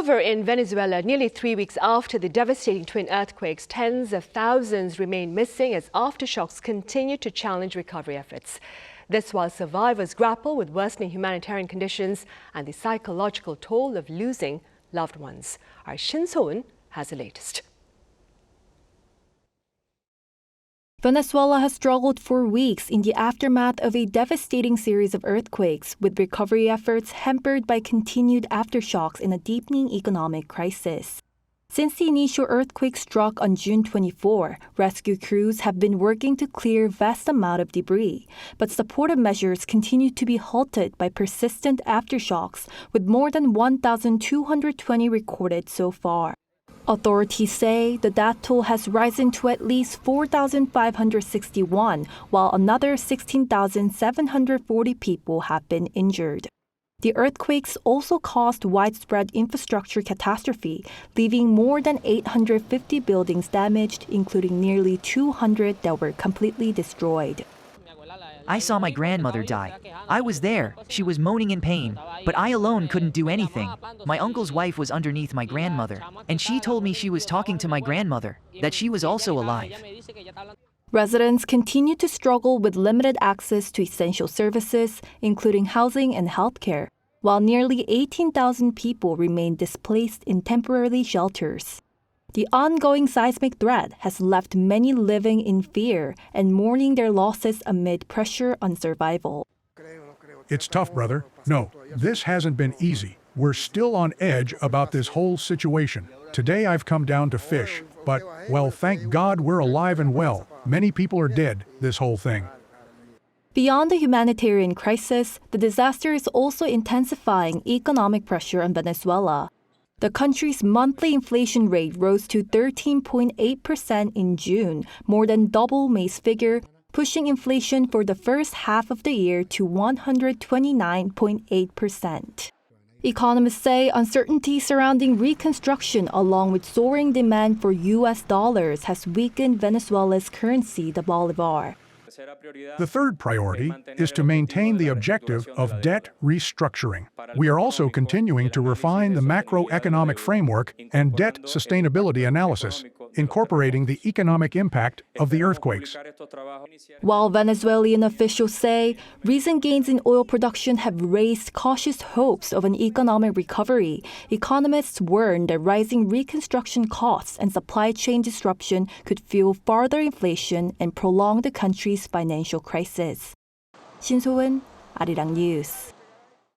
Over in Venezuela, nearly 3 weeks after the devastating twin earthquakes, tens of thousands remain missing as aftershocks continue to challenge recovery efforts. This while survivors grapple with worsening humanitarian conditions and the psychological toll of losing loved ones. Our Shin So-eun has the latest. Venezuela has struggled for weeks in the aftermath of a devastating series of earthquakes, with recovery efforts hampered by continued aftershocks in a deepening economic crisis. Since the initial earthquake struck on June 24, rescue crews have been working to clear vast amount of debris, but supportive measures continue to be halted by persistent aftershocks, with more than 1,220 recorded so far. Authorities say the death toll has risen to at least 4,561, while another 16,740 people have been injured. The earthquakes also caused widespread infrastructure catastrophe, leaving more than 850 buildings damaged, including nearly 200 that were completely destroyed. I saw my grandmother die. I was there. She was moaning in pain, but I alone couldn't do anything. My uncle's wife was underneath my grandmother, and she told me she was talking to my grandmother, that she was also alive. Residents continue to struggle with limited access to essential services, including housing and healthcare, while nearly 18,000 people remain displaced in temporary shelters. The ongoing seismic threat has left many living in fear and mourning their losses amid pressure on survival. It's tough, brother. No, this hasn't been easy. We're still on edge about this whole situation. Today I've come down to fish, but, well, thank God we're alive and well. Many people are dead, this whole thing. Beyond the humanitarian crisis, the disaster is also intensifying economic pressure on Venezuela. The country's monthly inflation rate rose to 13.8% in June, more than double May's figure, pushing inflation for the first half of the year to 129.8%. Economists say uncertainty surrounding reconstruction along with soaring demand for U.S. dollars has weakened Venezuela's currency, the bolivar. The third priority is to maintain the objective of debt restructuring. We are also continuing to refine the macroeconomic framework and debt sustainability analysis, incorporating the economic impact of the earthquakes. While Venezuelan officials say recent gains in oil production have raised cautious hopes of an economic recovery, economists warn that rising reconstruction costs and supply chain disruption could fuel further inflation and prolong the country's financial crisis. Shin So-eun, 아리랑뉴스.